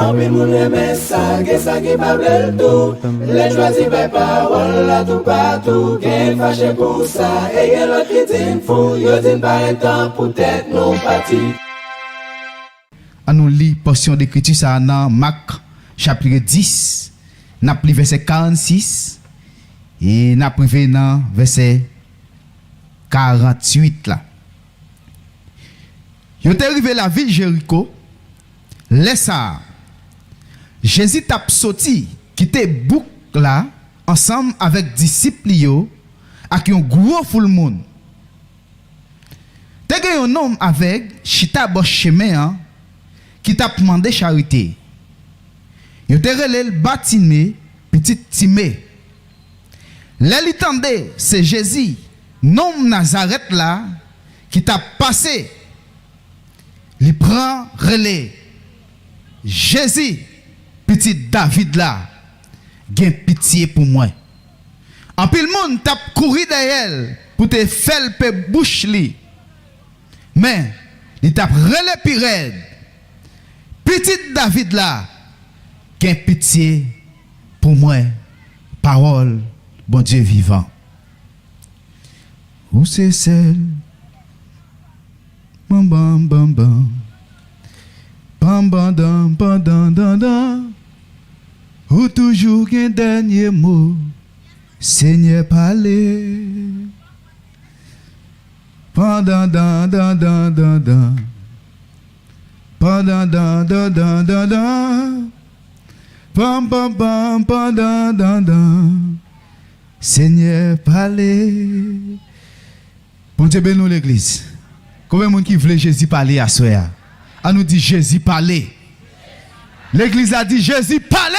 En pile moun reme ça, que ça qui pas bel tout. Les choisis par parole là tout partout. Qu'est fâché pour ça, et y'a l'autre qui dit fou. Yo dit pas temps pour tête non parti. On nous lit portion d'écriture ça dans Marc chapitre 10, n'a pris verset 46 et n'a privé dans verset 48 là. Yo est arrivé la ville Jéricho, laisse ça. Jésus t'a sorti, quitté bouc là ensemble avec disciples yo, avec un gros foule monde. T'as un homme avec chita bo chemin qui t'a demandé charité. Yo te relève Batimé, petit Timé. L'entendait, c'est Jésus, nom Nazareth là, qui t'a passé. Il prend relais. Jésus, petit David là, gain pitié pour moi. En pile monde t'a couru derrière pour te faire le bouche li. Mais il t'a relais pirate. Petit David là, gain pitié pour moi. Parole, bon Dieu vivant. Où c'est celle? Bam bam bam bam. Bam bam dam bam dam dam dam. Ou toujours un dernier mot. Seigneur parler. Pendant dan dan dan dan dan. Pendant dan dan dan dan dan. Pam pam pam pendant dan dan. Seigneur parler. Bon Dieu bénisse l'église. Combien de monde qui veut Jésus parler à soi? On nous dit Jésus parler. L'église a dit Jésus parler.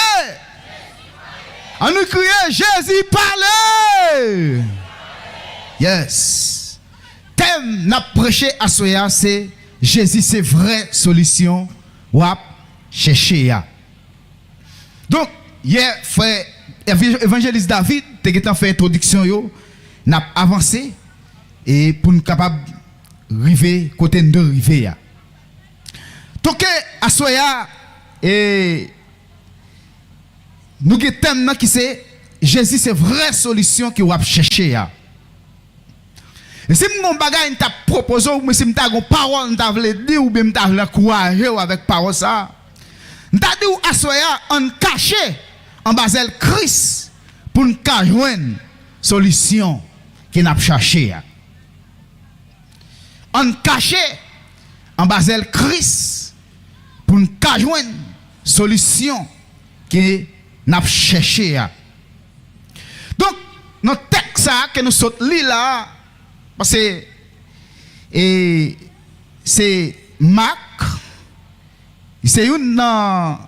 On nous crie Jésus parler. Yes. Thème n'a prêché à soi c'est Jésus c'est vraie solution ou à chercher. Donc hier frère évangéliste David t'es fait introduction yo n'a avancé et pour nous capable river côté de river. Donc à soya et nous avons thème qui c'est Jésus c'est vraie solution qui va chercher. Et si mon bagage t'a proposé ou si m'ta gon parole t'a voulu dire ou bien t'a voulu encourager avec parole ça. T'a dit ou à soya on caché en basel Christ pour nous joindre solution qui n'a cherché. On caché en basel Christ pour nous joindre solution qui n'a cherché. Donc notre texte que nous sommes là parce que c'est Marc, c'est un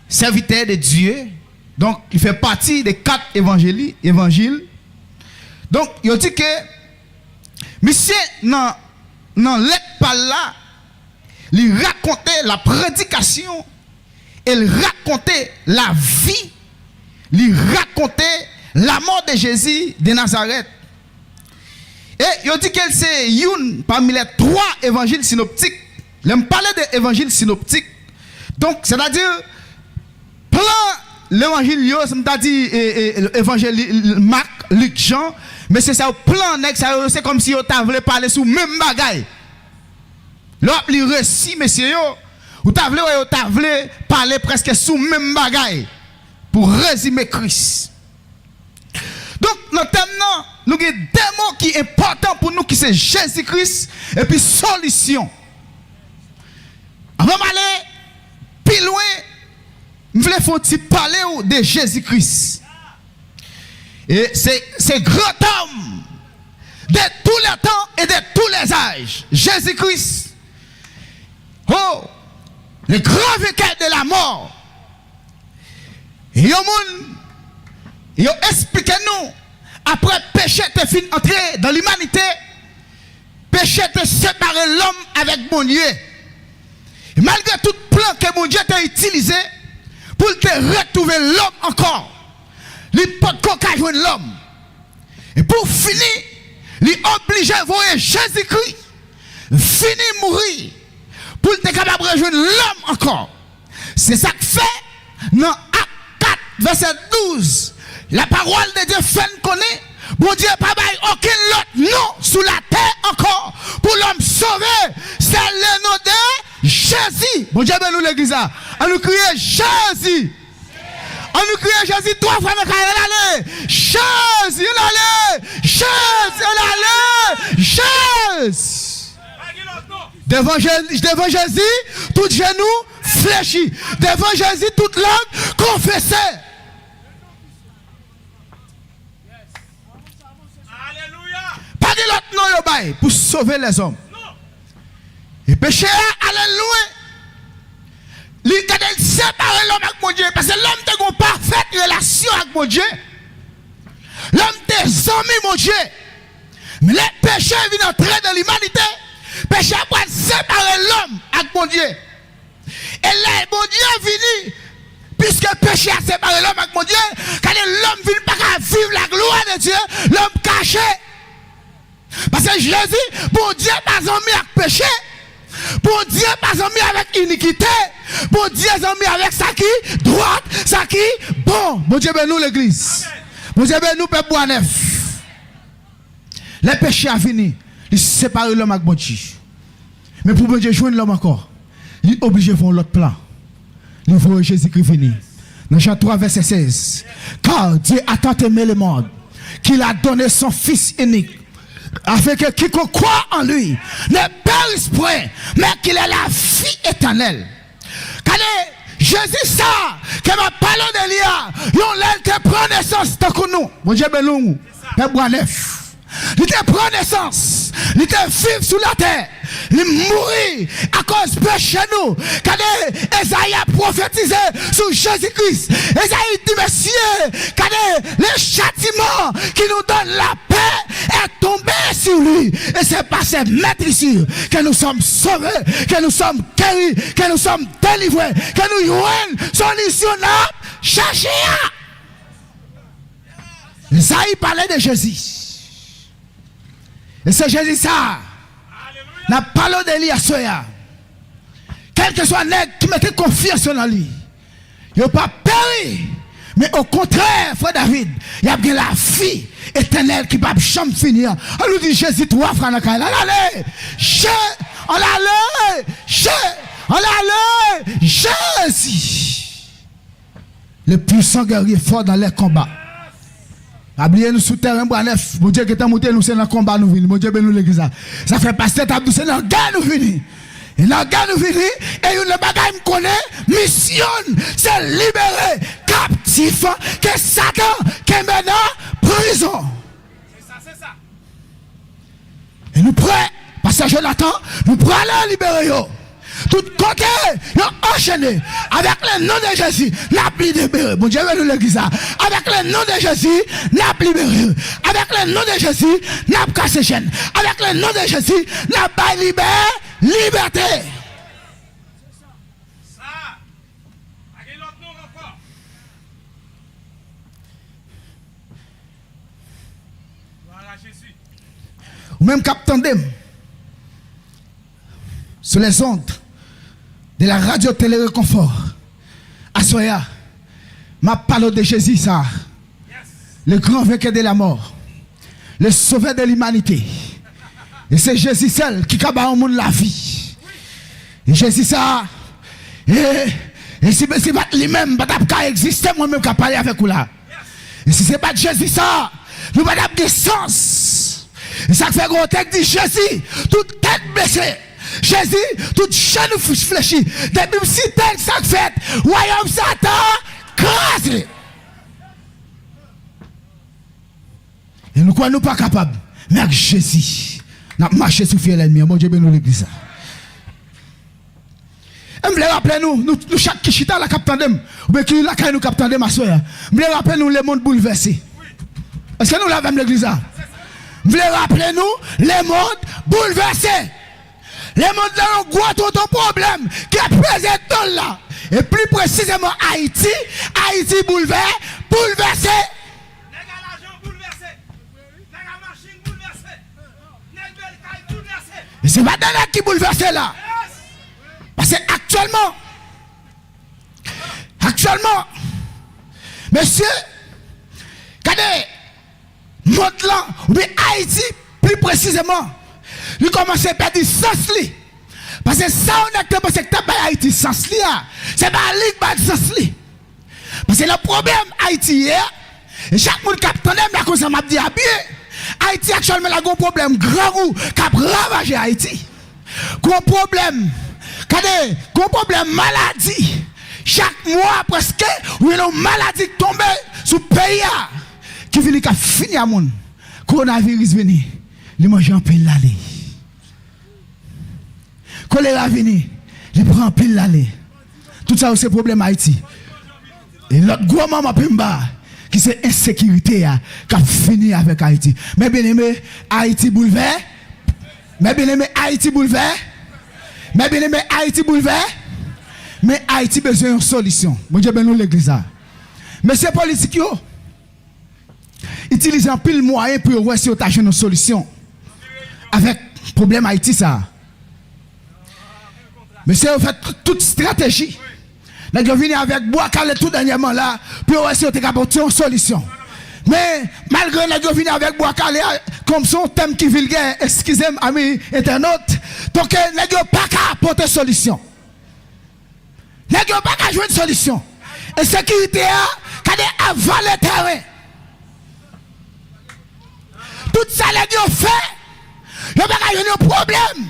serviteur de Dieu, donc il fait partie des 4 évangiles. Donc il dit que monsieur non lettre par là, il racontait la prédication, il racontait la vie, il racontait la mort de Jésus de Nazareth. Et il dit qu'elle c'est une parmi les 3 évangiles synoptiques. Je me parlais de l'évangile synoptique. Donc, c'est-à-dire, plan l'évangile, c'est-à-dire l'évangile Marc, Luc, Jean, mais c'est ça, plan, c'est comme si on voulait parler sous même bagaille. Là, le récit, messieurs, ou tu voulais parler presque sous même bagaille pour résumer Christ. Donc, notre thème, nous avons des mots qui sont importants pour nous, qui c'est Jésus-Christ, et puis solution. Avant d'aller plus loin, je voulais parler de Jésus-Christ. Et c'est grand homme de tous les temps et de tous les âges. Jésus-Christ. Oh, le grand vainqueur de la mort. Et il explique nous, après péché te fin entrer dans l'humanité, péché te séparer l'homme avec mon Dieu. Et malgré tout plan que mon Dieu t'a utilisé pour te retrouver l'homme encore, il ne peut pas joindre l'homme. Et pour finir, il est obligé de voir Jésus-Christ finir mourir pour être capable de rejoindre l'homme encore. C'est ça que fait dans Acte 4, verset 12. La parole de Dieu fait connaître. Bon Dieu, pas bail aucun autre nom sous la terre encore pour l'homme sauvé. C'est le nom de Jésus. Bon Dieu, ben nous l'église. On nous crie Jésus. On nous crie Jésus 3 fois. Jésus, on allait. Jésus, on allait. Jésus. Devant Jésus, tout genou fléchit. Devant Jésus, toute langue confessée. Pas de l'autre nom yo bail pour sauver les hommes. Et péché, alléluia. Il a séparé l'homme avec mon Dieu. Parce que l'homme a une parfaite relation avec mon Dieu. L'homme est ami mon Dieu. Mais les péchés viennent entrer dans l'humanité. Péché pour séparer l'homme avec mon Dieu. Et là, mon Dieu vient. Puisque le péché a séparé l'homme avec mon Dieu. Quand l'homme ne vient pas vivre la gloire de Dieu. L'homme caché. Parce que Jésus, bon Dieu, pas ami avec péché. Bon Dieu, pas ami avec iniquité. Bon Dieu, ami avec ça qui droite, ça qui bon. Bon Dieu, ben nous l'église. Bon Dieu, ben nous, peuple bois neuf. Les péchés a fini. Il sépare l'homme avec bon Dieu. Mais pour bon Dieu joindre l'homme encore, il est obligé de faire l'autre plan. Il faut Jésus-Christ venir. Dans Jean 3, verset 16. Car Dieu a tant aimé le monde qu'il a donné son Fils unique, afin que quiconque croit en lui ne périsse point, mais qu'il ait la vie éternelle. Car Jésus ça, que ma parole de l'IA, yon l'aile te prend naissance tant que nous. Bon Dieu ben nous, peuple bois neuf. Il te prend naissance, il te vivre sous la terre, il mourit à cause de péché nous. Quand Esaïe a prophétisé sur Jésus-Christ, Esaïe dit Messieurs, quand le châtiment qui nous donne la paix est tombé sur lui. Et c'est par ces maîtrisures que nous sommes sauvés, que nous sommes guéris, que nous sommes délivrés, que nous jouons son mission là, chercher. Esaïe parlait de Jésus. Et c'est Jésus ça. La parole de lui à Soya. Quel que soit nègre qui mettait confiance en lui. Il n'a pas péri. Mais au contraire, frère David, il y a bien la vie éternelle qui ne va jamais finir. On nous dit Jésus 3 frères. On allait. On allait. On allait. Jésus. Le puissant guerrier fort dans les combats. Abliez nous sous terrain bois neuf. Mon Dieu qui t'a monté nous c'est dans le combat nous venons. Mon Dieu ben nous l'église. Ça fait passer table c'est dans guerre nous venons. Et dans la guerre nous venons et une bagaille me connaît mission c'est libérer captif que Satan qui est maintenant prison. C'est ça. Et nous prêts parce que Jonathan nous prêts à libérer yo. Tout côté, ils ont enchaîné avec le nom de Jésus, n'a plus libéré. Bon Dieu, nous l'église. Avec le nom de Jésus, n'a plus libéré. Avec le nom de Jésus, n'a pas cassé chaîne. Avec le nom de Jésus, n'a pas libéré. Liberté. Ça. Avec l'autre nom encore. Voilà Jésus. Ou même captain Dem. Sur les ondes de la radio télé réconfort à Soya, ma parole de Jésus ça, le grand vainqueur de la mort, le sauveur de l'humanité. Et c'est Jésus seul qui a au monde la vie. Et Jésus ça, et si c'est pas lui-même, pas exister moi-même qui parler avec vous là. Et si c'est pas Jésus ça, nous pas de sens. Et ça fait gros texte dit Jésus, toute tête baissée. Jésus, toute chaîne fléchie. Depuis si tel ça fait, royaume Satan, crase. Et nous quoi nous pas capables. Mais avec Jésus, nous marché sous fiel ennemi. Mon Dieu, ben nous l'église. Et me rappeler nous chaque kichita la captandem. Ou bien qui la nous captandem à soya. Me rappeler nous le monde bouleversé. Est-ce que nous l'avons l'église? Me rappeler nous le monde bouleversé. Les mondes ont gros ton problème qui est présent là. Et plus précisément Haïti bouleversé. Et c'est pas Daniel qui bouleversé là. Parce que actuellement, monsieur, regardez, monde là, ou bien Haïti, plus précisément, lui commence à perdre sens li. Parce que ça, on a que c'est que Haïti sens li, c'est pas la ligue de sens li. Parce que le problème Haïti, et chaque monde qui a entendu, mais comme ça m'a dit, Haïti actuellement a un problème grand qui a ravagé Haïti. Gros problème, regardez, gros problème maladie. Chaque mois presque, ou une maladie qui tombe sur le pays qui vient à finir à monde. Coronavirus venu, il mange en pile l'aller. Choléra venu, il prend en pile l'aller. Tout ça c'est problème Haïti. Et l'autre gros maman Pimba, qui c'est insécurité qui a fini avec Haïti. Mais bien aimé, Haïti bouleversé. Mais bien aimé, Haïti bouleversé. Mais bien aimé, Haïti bouleversé. Mais Haïti a besoin d'une solution. Bon Dieu, ben nous l'église. Mais ces politiques, utilisent un pile moyen pour voir si on a une solution. Avec le problème Haïti, ça. Mais c'est en fait toute stratégie. Nous avons venu avec bois calé tout dernièrement là, pour voir si on a une solution. Mais malgré nous avons venu avec bois calé, comme son thème qui est vulgaire, excusez-moi, amis internautes, donc nous n'avons pas qu'à apporter solution. Nous n'avons pas qu'à jouer une solution. Et sécurité, quand on avant le terrain. Tout ça, nous avons fait. Nous n'avons pas qu'à jouer un problème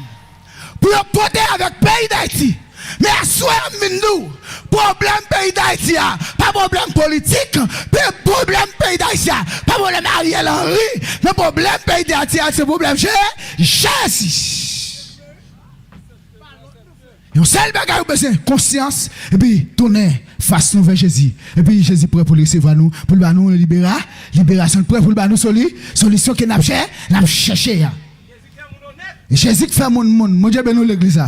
pour porter avec le pays d'Haïti. Mais à soi, nous, problème pays d'Haïti, pas problème politique, pas problème pays d'Haïti, pas problème Ariel Henry, mais problème pays d'Haïti, c'est problème Jésus. Et on seul bagage ou besoin conscience et puis tourner face nous vers Jésus. Et puis Jésus prêt pour recevoir nous, pour nous libérer, libération prêt pour nous solution que n'a cherché. Et Jésus fait mon Dieu ben nous l'église.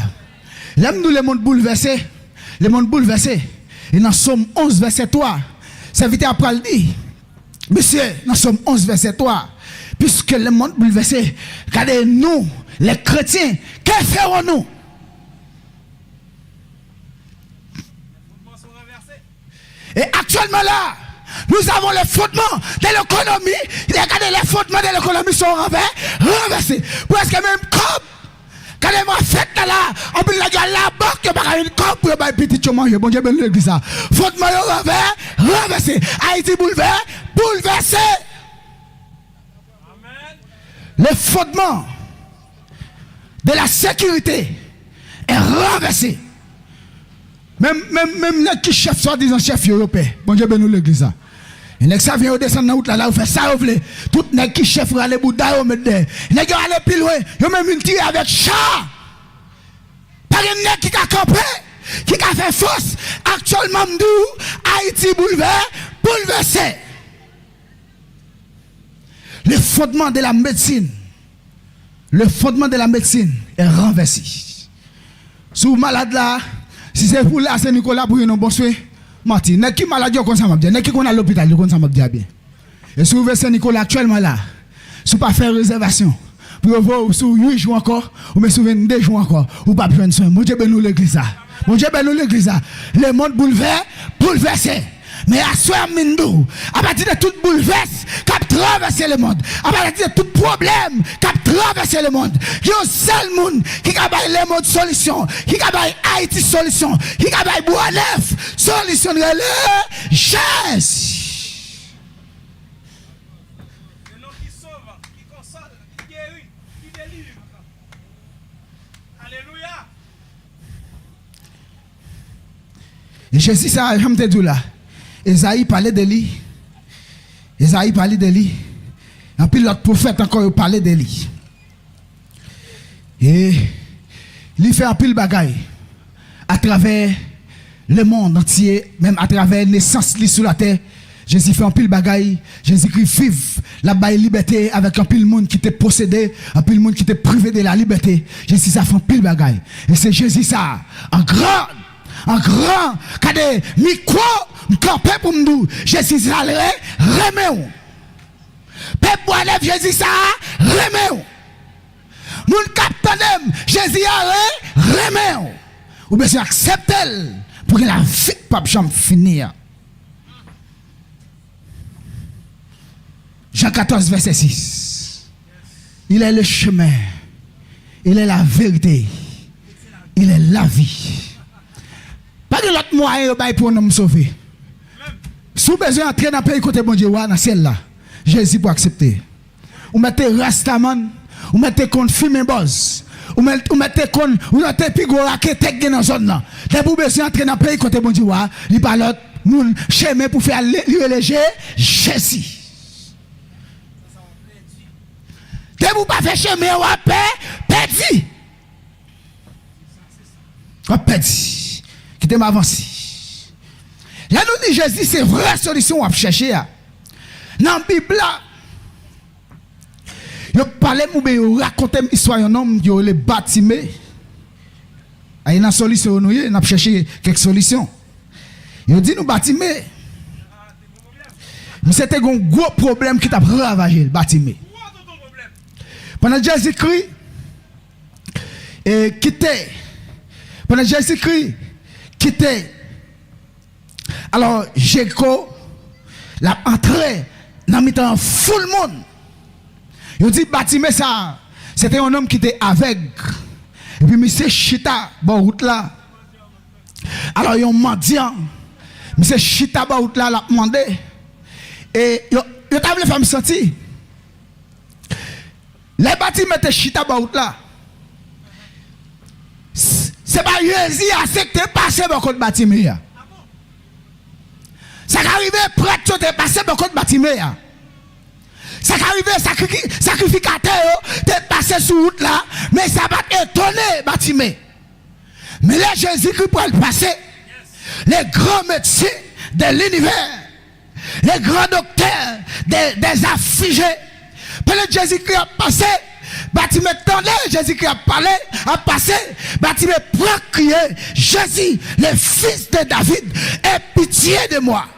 L'aime nous le monde bouleversé, Et dans Somme 11 verset 3, c'est vite après le dit. Monsieur, dans Somme 11 verset 3, puisque le monde bouleversé, regardez nous les chrétiens, que ferons-nous? Et actuellement là, nous avons les fondements de l'économie. Regardez, les fondements de l'économie sont renversés. Presque même comme quand on a fait là, on peut la banque, il n'y a pas une comme pour les petits chômage. Bon Dieu, ben l'église ça. Fondements renversés. Haïti bouleversé. Le fondement de la sécurité est renversé. Même les qui chefs, soi-disant chefs européens. Bon Dieu, ben nous l'église. Et les qui vient descendre dans la route là, vous faites ça, vous voulez. Tout les qui chefs, vous allez bouddha, vous mettez. Les qui allez plus loin, vous même une tire avec chat. Par un qui a campé, qui a fait force. Actuellement, Haïti bouleversé. Le fondement de la médecine. Le fondement de la médecine est renversé. Si vous malade là, si c'est pour là, c'est Nicolas pour une bonne soin. Martin, n'est-ce qui maladie comme ça m'a dit, n'est-ce qui qu'on a l'hôpital comme ça m'a dit bien. Et si vous voulez Saint Nicolas actuellement là, si vous pas faire réservation pour voir sur 8 jours encore ou mais sur 22 jours encore, ou pas prendre soin. Mon Dieu ben nous l'église. Mon Dieu ben nous l'église. Le monde bouleversé. Mais à soi Mindou, à partir de tout bouleverse qui a traversé le monde, à partir de tout problème qui a traversé le monde, il y a un seul monde qui a baillé le monde solution, qui a baillé Haïti solution, qui a baillé Bois-Neuf solution de le Jésus. Le nom qui sauve, qui console, qui guérit, qui délivre. Alléluia. Et Jésus, ça, je me dis là. Esaïe parlait de lui. Esaïe parlait de lui. Et puis l'autre prophète encore parlait de lui. Et il fait un pile bagaille à travers le monde entier, même à travers la naissance sur la terre. Jésus fait un pile bagaille. Jésus-Christ vive la baille liberté avec un pile monde qui était possédé, un pile monde qui était privé de la liberté. Jésus ça fait un pile bagaille. Et c'est Jésus ça, un grand, quand des micro, campé pour nous, Jésus ça, remet. Peuple Bois-Neuf, Jésus ça, remet. Moun capitaine, Jésus a remet. Ou besoin accepter pour que la vie pas jamais finir. Jean 14, verset 6. Il est le chemin. Il est la vérité. Il est la vie. Pas de l'autre moyen pour nous sauver. Si vous avez besoin d'entrer dans le pays côté bon Dieu, dans celle-là, Jésus pour accepter. Vous mettez Rastaman, vous mettez contre Fumé Boz, vous mettez contre, vous mettez Pigo Raquette dans la zone là. Dès que vous avez besoin d'entrer dans le pays côté bon Dieu, il parle l'autre, nous chemin pour faire l'éléger Jésus. Dès que vous ne faites pas chemin, vous avez perdu. Vous avez perdu. Quittez m'avancer. Là, nous dit Jésus, c'est vraie solution à chercher. Dans la Bible, il parle, il raconte l'histoire d'un homme qui est bâtimé. Il y a une solution, nous avons cherché quelques solutions. Il dit, nous bâtimé. Mais c'était un gros problème qui t'a ravagé le bâtimé. Pendant Jésus-Christ, quitté. Pendant Jésus-Christ, quitté. Alors, Jéricho, l'a entré dans le temps full monde. Il dit, bâtiment ça, c'était un homme qui était aveugle. Et puis, monsieur Chita, bon route là. Alors, il y a un mendiant. Monsieur Chita, bon route là, l'a demandé. Et il a voulu faire me sentir. Les bâtiments étaient Chita, bon route là. C'est pas Jésus à accepter passer beaucoup de bâtiments. Ça qui arrive prêtre de passer beaucoup de bâtiments. Ça qui arrive sacrificateur de passer sur route là, mais ça va étonner bâtiment. Mais là Jésus-Christ pour le passer, les grands médecins de l'univers, les grands docteurs des affligés, pendant que Jésus-Christ a passé, bâtiment tendait, Jésus-Christ a parlé, a passé, bâtiment prend crier, Jésus, le fils de David, aie pitié de moi.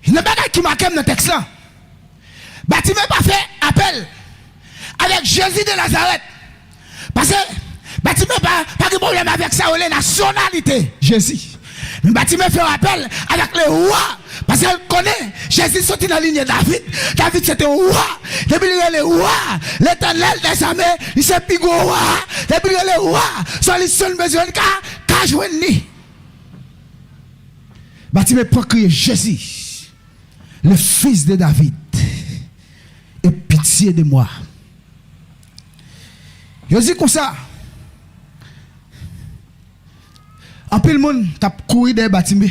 Il n'y a pas qui m'a dans le texte là. Bâtiment pas fait appel avec Jésus de Nazareth. Parce que bâtiment pas de problème avec sa nationalité, Jésus. Mais bâtiment fait appel avec le roi. Parce qu'elle connaît, Jésus sorti dans la ligne de David. David c'était un roi. Depuis le roi, l'éternel des armées, il s'est pigou roi. Depuis le roi, solution besoin de joindre. Bâtiment pour crier Jésus, le fils de David, aie pitié de moi. Je dis comme ça. En peu le monde t'a couru des bâtiments,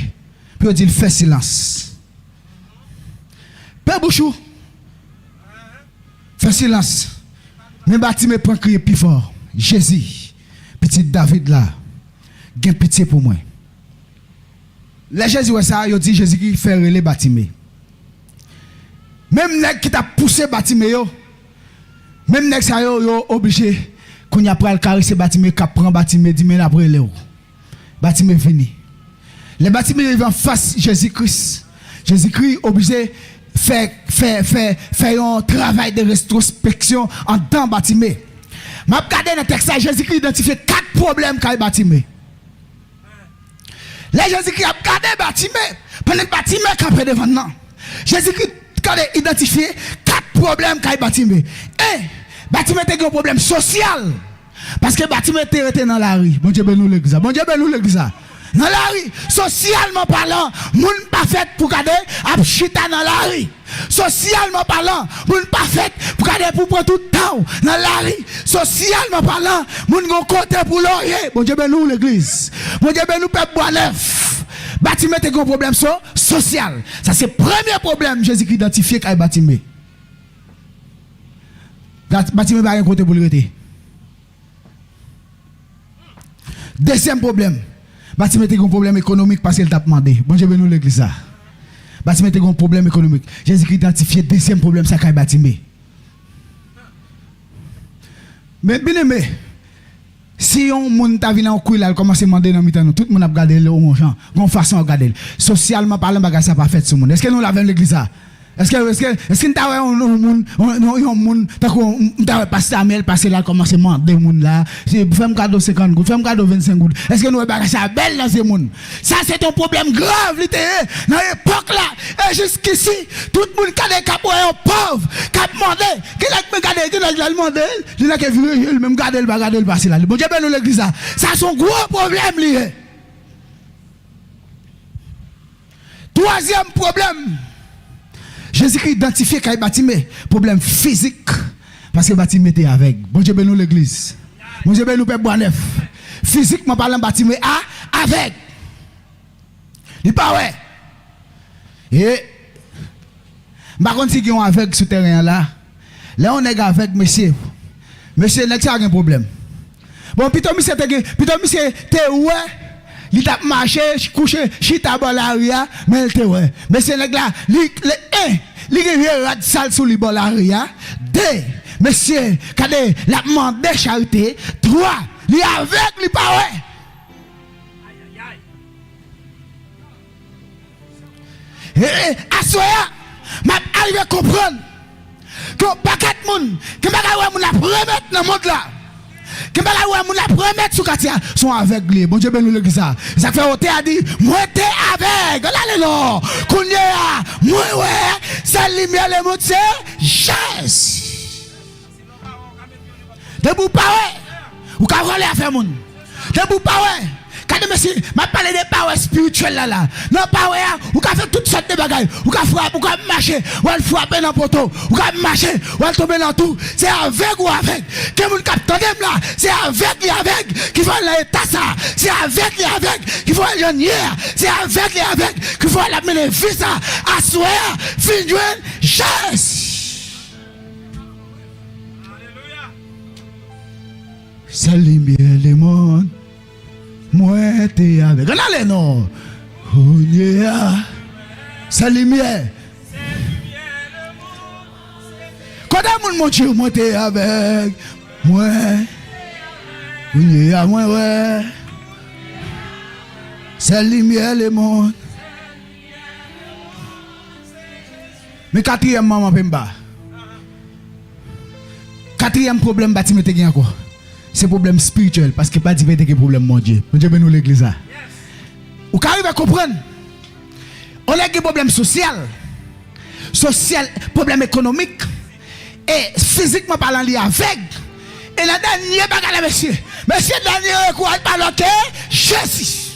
puis on dit il fait silence. Père Bouchou, fait silence. Mais bâtiment prend crier plus fort. Jésus, petit David là, gain pitié pour moi. Les Jésus ça, il dit Jésus qui fait les bâtiments. Même nèg qui t'a poussé bâtiment même nèg ça yo obligé qu'on y a pral caresser bâtiment, qu'a prend bâtiment 10 minutes après le bâtiment fini. Les bâtiments vivent en face Jésus-Christ. Jésus-Christ obligé faire un travail de rétrospection en dans bâtiment. M'a regardé dans le texte, Jésus-Christ identifie 4 problèmes qu'a bâtiment. Là Jésus-Christ a regardé bâtiment, pendant le bâtiment qu'a devant nous. Jésus-Christ a identifié 4 problèmes qu'a bâtiment. Et bâtiment est un problème social. Parce que le bâtiment était dans la rue. Bon Dieu, ben nous l'église. Bon Dieu, ben nous l'église. Dans la rue, socialement parlant, moun pas fait pour garder à chita dans la rue. Socialement parlant, moun pas fait pour garder pour prendre tout le temps dans la rue. Socialement parlant, moun gon côté pour l'oreiller. Bon Dieu, ben nous l'église. Bon Dieu, ben nous peuple bois neuf. Bâtiment est un problème social. Ça c'est le premier problème Jésus-Christ identifié qu'à bâtiment. Bâtiment pas un côté pour le rester. Deuxième problème, bâtiment a un problème économique parce qu'elle t'a demandé. Bon Dieu, nous l'église ça. Bâtiment a un problème économique. Jésus-Christ identifié deuxième problème ça qu'à bâtiment. Mais bien aimé, si on moun ta vinn en couille là, commence à demander dans mitan nous, tout le monde a regardé le mon gens, gon façon regarder. Socialement parlant, bagage ça pas fait sur monde. Est-ce que nous l'avons l'église ça? Est-ce que t'as un monde t'as passé à mail passer là commencer demander monde là c'est femme cadeau 50 gouttes femme cadeau 25 gouttes est-ce que nous bagage ça belle dans ces monde ça c'est un problème grave littéralement dans l'époque là et jusqu'ici tout le monde qui a des capos pauvre qui a demandé qui l'a demandé il a que vu même garder le passer là bon Dieu ben nous l'église ça c'est un gros problème lié. Troisième problème, Jésus-Christ identifié qu'il y a bâtiment, problème physique, parce que le bâtiment était avec. Bon Dieu, nous l'église. Bon Dieu, nous peuple neuf. Physiquement parlant, le bâtiment avec. Il pas ouais. Et, par contre, si on est avec ce terrain là, là on est avec monsieur. Monsieur, n'est-ce pas un problème? Bon, plutôt monsieur, t'es ouais. Il t'a marché, couché, chita bolaria, mais il te ouais. Mais c'est là, il rad sale sous le bolaria. 2, monsieur, quand la demande de charité. 3, il est avec, il pas ouais. Et à ce moment-là, je arrive à comprendre que paquet de monde, que je vais remettre dans le monde là. Que je vais remettre sur Katia sont aveugles. Bon Dieu, ben nous le dit ça. Ça fait ôter a dit, moi t'es aveugle. Allez non. Kounya, moi ouais, ça lumière les mots c'est Jésus. Debout pas ouais. Ou ka voler à faire monde. Debout pas ouais. Quand monsieur m'a parlé de power spirituel là. Non power ou ka faire toutes sortes de bagages. Ou ka frapper, ou ka marcher, ou elle frapper dans poteau, ou ka marcher, ou elle tomber dans tout. C'est avec ou avec. Que moun k'ap tandem là, c'est avec et avec qui faut l'état ça. C'est avec et avec qui faut aller hier. C'est avec et avec qui faut aller mener vie ça. Assoir, fin joindre Jésus. Alléluia. Salut bien les mondes. Moi t'es avec. Allez non. Oh yeah. Salut bien. Quand mon Dieu, moi t'es avec. Moi. Oh yeah, moi ouais. Salut bien les mondes. Mais quatrième maman Pemba. Quatrième problème bâtiment te gagne quoi? C'est problème spirituel parce que pas dit que problème mon Dieu. Mon Dieu ben nous l'église là. Ou qu'arrive à comprendre. On a des problèmes social, problème économique et physiquement parlant lié avec. Et la dernière bagarre monsieur dernier quoi parle que Jésus.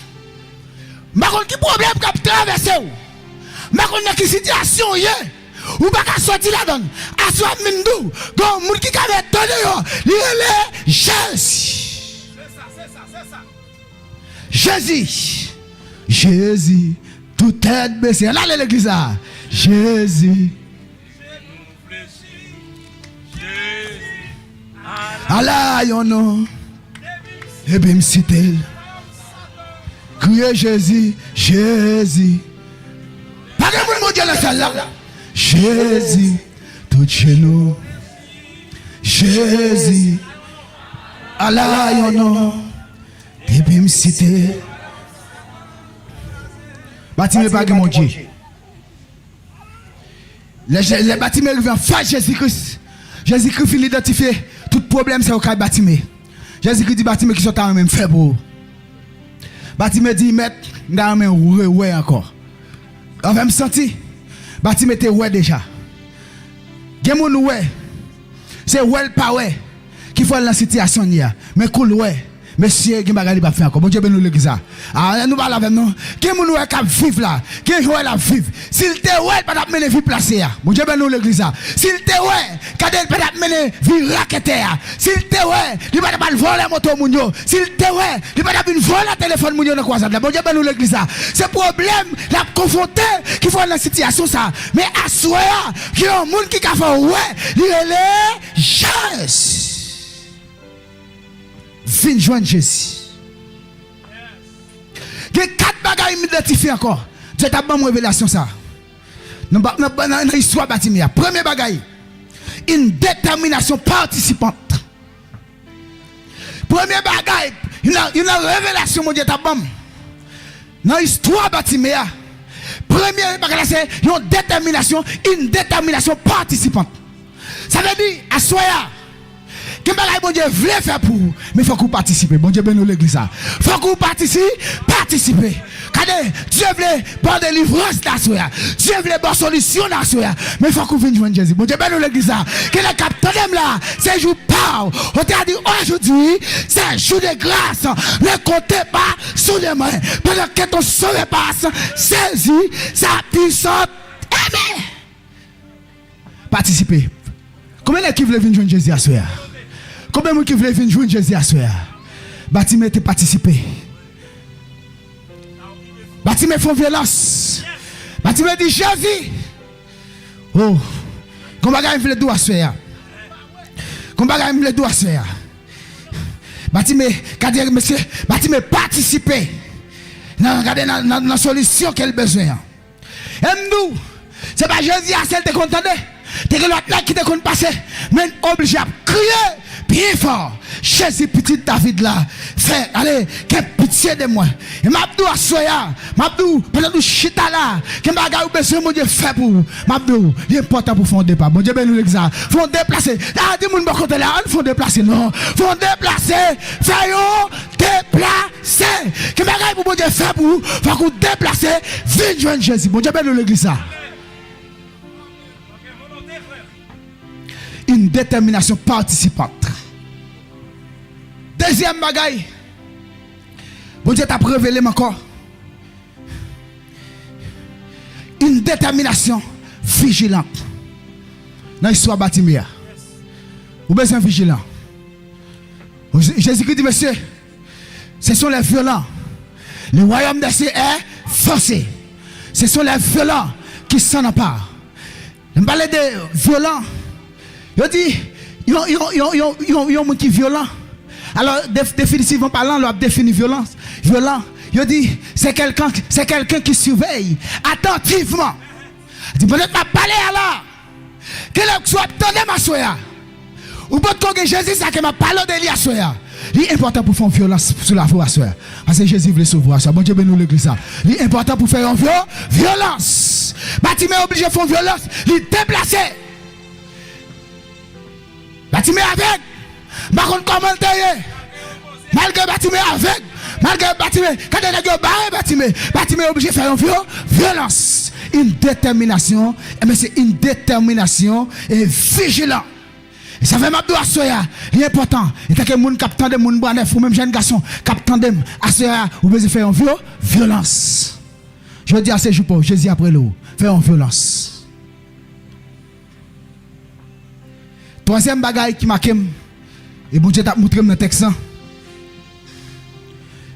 Ma kon qui problème qu'a traversé ou. Ma kon qui situation yé. Ou pas qu'à sortir la donne. À soi mindou. Gon moun qui avait donné yo. Li Jésus. C'est ça. Jésus. Tout tête baissée. Là l'église là. Jésus. Allah yon nom. Et bien m'citer. Crier Jésus. Pas que vous me dites la salle là. Jésus, tout chez nous. Jésus, Allah yon nom. Depuis me citer. Bâtiment pas que mon Dieu. Les bâtiments reviennent face Jésus-Christ. Jésus-Christ il identifie tout problème c'est au cas bâtiment. Jésus-Christ dit bâtiment qui sont en même faible. Bâtiment dit mettre dans même ouais encore. On va me sentir bâtiment était ouais déjà. Gen moun ouais. C'est ouais pas ouais qui faut la situation là. Mais cool ouais. Monsieur qui bagali pas faire encore. Bon Dieu ben nous l'église ça. Ah nous parlons avec nous. Gen moun ouais qui vivre là. Gen ouais la vivre. S'il te ouais pas mener vie placée là. Bon Dieu ben nous l'église ça. S'il te ouais cadel pas mener vie raqueter. S'il te ouais, il pas voler moto moun yo. S'il te ouais, il pas voler téléphone moun yo dans croisade. Bon Dieu ben nous l'église ça. C'est problème la confronter qui faut dans situation ça. Mais à soir, il y a un monde qui a fait ouais, il est Jésus. Viens joindre Jésus. Il y a 4 bagages identifiés encore. Dieu t'a donné une révélation ça. Dans l'histoire bâtiment. Premier bagage, une détermination participante. Premier bagage, une révélation mon Dieu t'a donné. Dans l'histoire bâtiment, Premier bagage c'est une détermination participante. Ça veut dire à soya que bon Dieu voulait faire pour vous, mais il faut que vous participez. Bon Dieu bénisse l'église. Il faut que vous participez. Quand Dieu voulait bonne délivrance dans soya, Dieu voulait bonne solution dans soya, mais il faut que vous veniez joindre Jésus. Bon Dieu bénisse l'église. Que le capitaine là, c'est jour parle. On t'a dit aujourd'hui, c'est jour de grâce. Ne comptez pas sur les mains. Pendant que ton sauvé passe, saisis sa puissance. Amen. Participez. Combien qui veulent venir joindre Jésus à soya? Combien de gens qui voulaient venir joindre Jésus à soir? Bâtiment te participer. Bâtiment font violence. Bâtiment dit Jésus. Oh, comment bagaille me doit soir? Comment bagaille me doit soir? Bâtiment, cadre monsieur, bâtiment participer. Dans la solution qu'elle besoin. Et nous, c'est pas Jésus à celle de contenter. T'es que l'autre là qui te compte passer, mais obligé à crier bien fort. Jésus petit David là, fait, allez, qu'est pitié de moi. Et m'abdou à soya, m'abdou, pendant que chita là, que m'bagaille ou besoin mon Dieu fait pour m'abdou, il est important pour faire un départ. Mon Dieu ben nous l'exa, faut déplacer. Ah, dis-moi bon côté là, on faut déplacer non, faut déplacer, faisons déplacer. Que m'bagaille pour mon Dieu fait pour, faut qu'on déplacer, viens joindre Jésus. Mon Dieu ben nous l'exa. Une détermination participante. Deuxième bagaille, bon Dieu t'a révélé encore une détermination vigilante. Dans l'histoire Bartimée, vous besoin vigilant. Jésus-Christ dit, monsieur, ce sont les violents. Le royaume des cieux est forcé. Ce sont les violents qui s'en emparent. Je parle de violents. Je dis, il y a un monde qui est violent. Alors, définitivement parlant, on a défini violence. Violent. Je dis, c'est quelqu'un qui surveille attentivement. Je dis, peut-être m'a parlé alors. Que le soit attendez ma soya. Ou peut-être que Jésus, ça que m'a parlé de lui à soya. Il est important pour faire une violence sur la voie à soya. Parce que Jésus voulait sauver ça. Bon Dieu bénisse l'église. Il est important pour faire une violence. Bartimée est obligé de faire une violence. Il est déplacé. Bartimée avec. Par contre, comment malgré Bartimée avec. Malgré Bartimée. Quand il a barré Bartimée est obligé de faire une violence. Une détermination. Mais c'est une détermination et vigilant. Et ça fait ma doigt à soya. Il est important. Et tant que moun captant de moun bois neuf ou même jeune garçon captant de à soya ou besoin faire une violence. Je veux dire à ces jours pour Jésus après l'eau. Faire une violence. Troisième bagaille qui m'a et bon Dieu t'a montré dans le texte,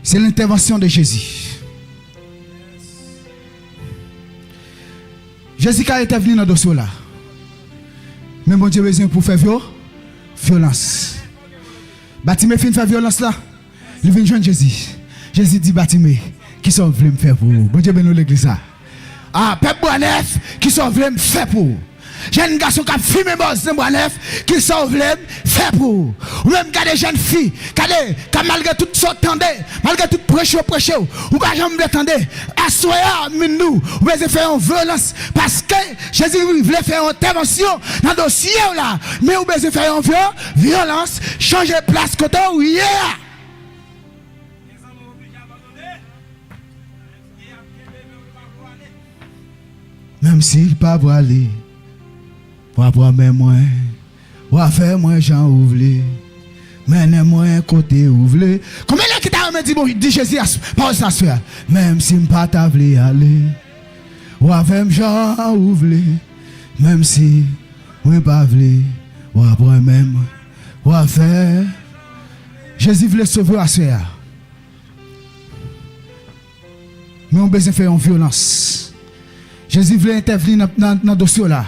c'est l'intervention de Jésus. Jésus qui était venu dans le dossier là. Mais bon Dieu besoin pour faire violence. Bartimée fin faire violence là. Il vient joindre Jésus. Jésus dit Bartimée, qui sont venus me faire pour vous? Bon Dieu bénisse l'église là. Ah, peuple Boisneuf, qui sont venus me faire pour vous? J'ai un garçon qui a fumé boss de Boisneuf, qui sont venus faire pour vous. Ou même des jeunes filles, qui malgré tout s'entendent, malgré tout prêcher, ou pas jamais attendre. Assoya, nous, ou besoin faire une violence, parce que Jésus voulait faire une intervention dans le dossier là, mais ou besoin faire une violence, changer de place côté où il est. Même s'il pas pour aller, pour voir même moi, pour faire moi Jean ouvlé, mais ne moi côté ouvlé. Combien de qui t'a dit bon, dit Jésus par ça soeur, même si pas t'a voulu aller, pour faire Jean ouvlé, même si moi pas voulu, pour voir même, pour faire. Jésus voulait sauver la soeur, mais on besoin faire une violence. Jésus voulait intervenir dans le dossier là.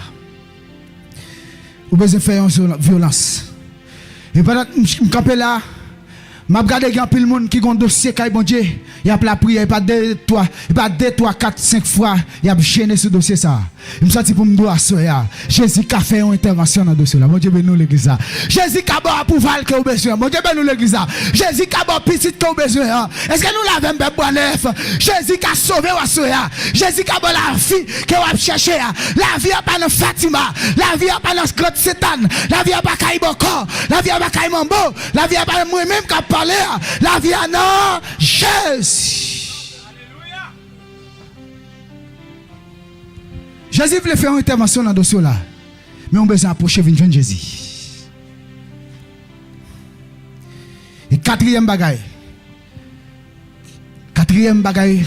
Ou besoin faire une violence. Et pendant que je suis campé là, m'a regardé grand pile monde qui gon dossier kay bon Dieu, il a la prière pas 2 3, pas 2 3 4 5 fois, il a gêné ce dossier ça. Il me senti pour me doit soya. Jésus a fait une intervention dans dossier là. Mon Dieu bénisse l'église là. Jésus a bon pouvoir que au besoin. Mon Dieu bénisse l'église là. Jésus a bon petit que au besoin. Est-ce que nous l'avons bien neuf? Jésus a sauvé wa soya. Jésus a bon la vie que on chercher. La vie a pas dans Fatima, la vie a pas dans grand Satan, la vie a pas kay boko, la vie a pas kay mambo, la vie a pas moi même qui parler, la vie a non Jésus. Jésus voulait faire une intervention dans le dossier là. Mais on a besoin d'approcher de Jésus. Et quatrième bagaille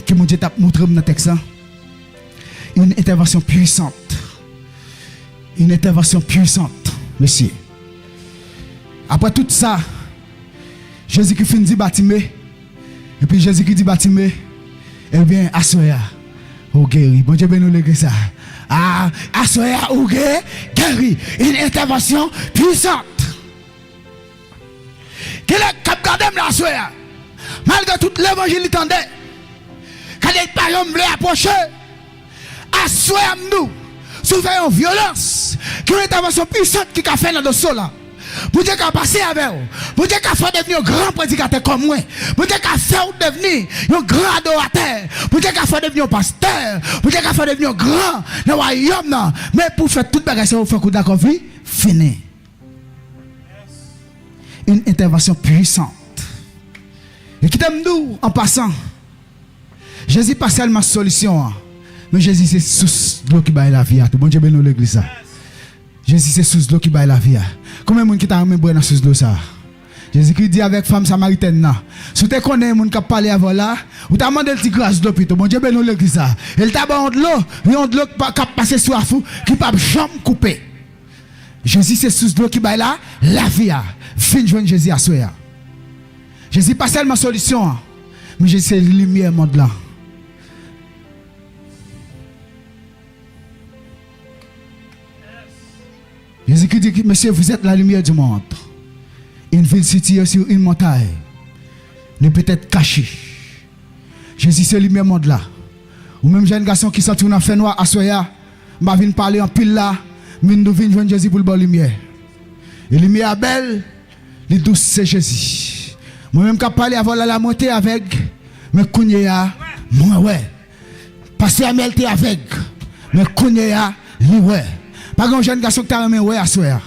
que mon Dieu t'a montré dans le texte, une intervention puissante. Une intervention puissante, monsieur. Après tout ça, Jésus qui finit de bâtimé, et puis Jésus qui dit bâtimé, eh bien, assoya, ou guéri. Bon Dieu bénisse l'église. Ah, assoya ou guéri. Une intervention puissante. Quel est cap gardem la assoya? Malgré tout l'évangile il tendait. Quand les parents voulaient approcher, assoya nous. Souvent une violence. Qui est une intervention puissante qui a fait dans le sol là. Pour Dieu qui a passé avec vous. Pour Dieu qui a fait devenir un grand prédicateur comme moi. Pour Dieu qui a fait devenir un grand adorateur. Pour Dieu qui a fait devenir un pasteur. Pour Dieu qui a fait devenir un grand dans le royaume. Mais pour faire toute bagage, vous faites d'accord, fini. Une intervention puissante. Et qui t'aime nous en passant. Jésus pas seulement solution. Mais Jésus c'est sous l'eau qui baille la vie. Tout bon Dieu bénisse l'église. Jésus c'est sous l'eau qui baille la vie. Combien de monde qui t'a amené boire dans sous l'eau ça? Jésus qui dit avec femme samaritaine là. Si tu connais monde qui a parlé avant là, ou t'as demandé le petit grâce d'eau plutôt. Bon Dieu bénisse l'église. Elle t'a bon de l'eau qui a passé sur la fou, qui pas jamais couper. Jésus c'est sous l'eau qui baille là la vie. Fin joindre Jésus à soi. Jésus pas seulement solution, mais Jésus c'est lumière monde là. Jésus qui dit, monsieur, vous êtes la lumière du monde. Une ville située sur une montagne ne peut être cachée. Jésus, c'est la lumière du monde là. Ou même jeune garçon qui sort dans fait noir à soya, m'a venu parler en pile là, mais nous venons joindre Jésus pour le bon lumière. Et la lumière belle, les douce c'est Jésus. Moi-même qui parlé avant la montée avec, mais Kounia, moi ouais. Pasteur Amel était avec, mais Kounia, lui ouais. Pas un jeune garçon qui t'a remis ouais à soir.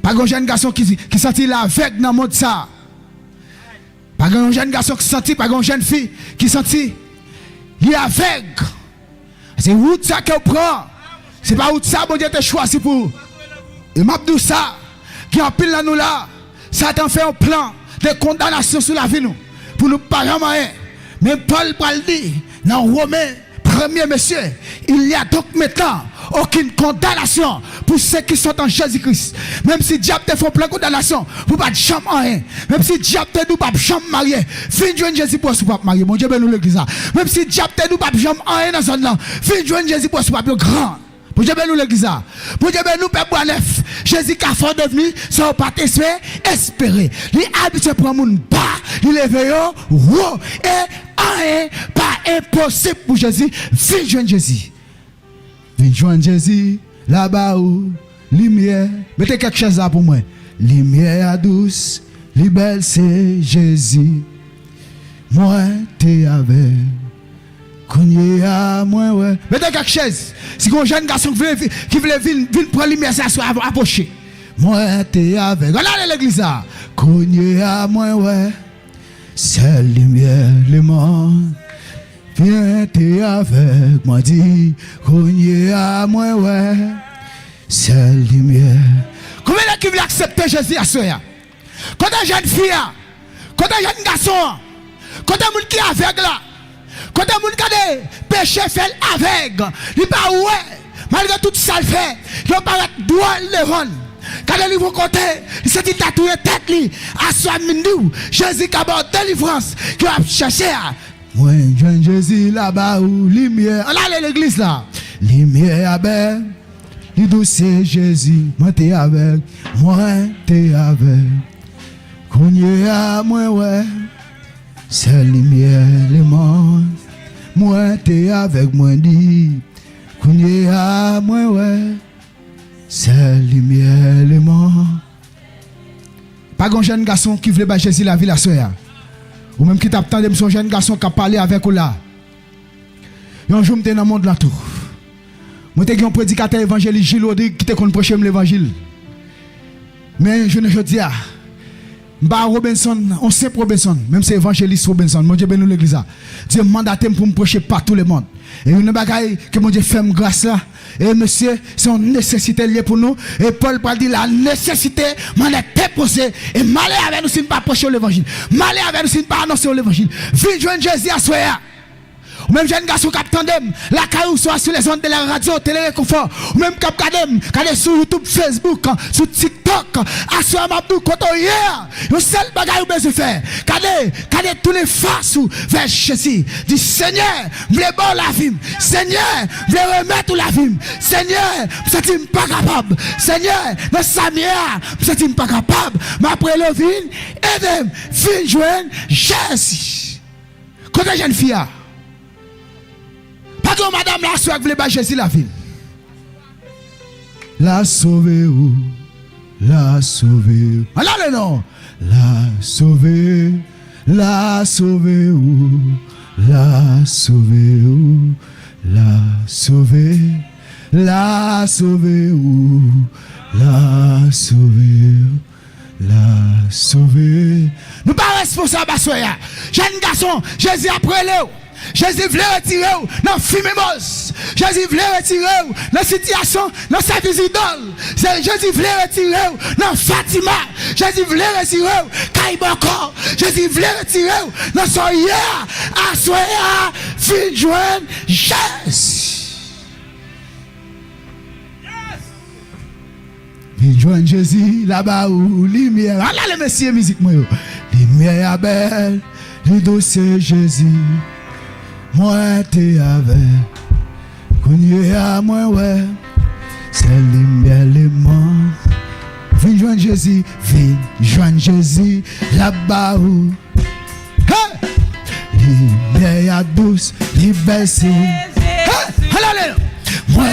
Pas un jeune garçon qui sentit la avec dans le monde ça. Pas un jeune garçon qui sentit, pas une jeune fille qui sentit il est avec. C'est où ça qu'on prend. C'est pas où ça bon Dieu t'a choisi pour. Et m'a dit ça qui en pile là nous là. Satan fait un plan de condamnation sur la vie nous pour nous pas rien. Mais Paul dit dans Romains 1er monsieur, il y a donc maintenant aucune condamnation pour ceux qui sont en Jésus-Christ. Même si diable te fait plein de condamnation, vous ne pouvez pas jamais rien. Même si diable te dit pas jamais marier, fin de Jésus pour pas marier. Mon Dieu bénisse l'église. Même si diable te dit pas jamais rien dans zone là, fin de Jésus pour pas grand. Pour Dieu bénisse l'église. Pour Dieu bénisse peuple neuf. Jésus qui a fait devenir sans pas espérer. Il habite pour mon bas, il est veillé et rien pas impossible pour Jésus. Viens joindre Jésus. Viens joindre Jésus là-bas où lumière. Mettez quelque chose là pour moi. Lumière douce, li belle c'est Jésus. Moi t'es avec. Cogné à moi ouais. Mettez quelque chose. Si un jeune garçon qui veut venir prendre lumière ça soit approcher. Moi t'es avec. Regardez l'église là. Cogné à moi ouais. C'est lumière le monde. Viens t'es avec moi dit. Cogné à moi ouais. C'est lumière. Combien de qui veulent accepter Jésus à soi? Quand un jeune fille, quand un jeune garçon, quand un monde qui est aveugle là, quand un monde qui a des péchés fait aveugle, il pas ouais, malgré tout ça le fait, il va pas droit devant. Quand il va côté, il s'est tatoué tête li, à soi mindou, Jésus qui a bon délivrance, qui a cherché. Moi, Jésus là-bas où lumière, on a l'église là, lumière belle. Il douce Jésus, moi t'es avec, moi t'es avec. Cogné à moi, ouais. C'est lumière, le monde. Moi, t'es avec moi, dit. Kounye à moi, ouais. C'est lumière, le monde. Pas un jeune garçon qui voulait battre Jésus la vie la soya. Ou même qui t'attend de son jeune garçon qui a parlé avec ou là. Un jour, je dans le monde là tout. Moi, j'ai un prédicateur évangéliste Gilles Audrey qui te connaît proche l'évangile. Mais je ne dis pas. Bah Robinson, on sait Robinson, même c'est évangéliste Robinson, mon Dieu béni l'église. Dieu mandaté pour me prêcher partout le monde. Et une bagaille que mon Dieu fait grâce là. Et monsieur, c'est une nécessité liée pour nous. Et Paul parle dit la nécessité m'en est déposée. Et malheur avec nous si nous pas prêcher l'évangile. Malheur avec nous si nous pas annoncer l'évangile. Viens joindre Jésus à soya. Ou même jeune garçon qui tandem, la caillou soit sur les ondes de la radio, télé réconfort, ou même cap cadem sur YouTube, Facebook, sur TikTok, à ce mabdou koto hier, le seul bagage ou besoin faire. Cadé tous les faces vers Jésus. Dit Seigneur, v'le bon la vie. Seigneur, v'le remettre la vie. Seigneur, m'senti pas capable. Seigneur, dans sa mière, m'senti pas capable. Mais après le vin, aidez-moi, fin joindre Jésus. Côté jeune fille. Pas que madame la soeur voulait battre Jésus la ville. La sauver ou la sauver. Alors le nom. La sauver ou la sauver ou la sauver ou la sauver ou la sauver. Nous pas responsables à soya. Jeune garçon, Jésus après le. Jésus voulait retirer dans Fimemos. Jésus voulait retirer dans la situation, dans sa visite. Jésus voulait retirer dans Fatima. Jésus voulait retirer Kaiboko. Jésus voulait retirer dans Soya. À Soya, fin joindre Jésus. Fin joindre Jésus là-bas où lumière. Ah là, le Messie musique, moi. Lumière est belle, le dossier Jésus. Moi t'es avec, Kounye à moi ouais, c'est lumière le monde. Viens joindre Jésus là-bas où, lumière douce, liberté. Allez, moi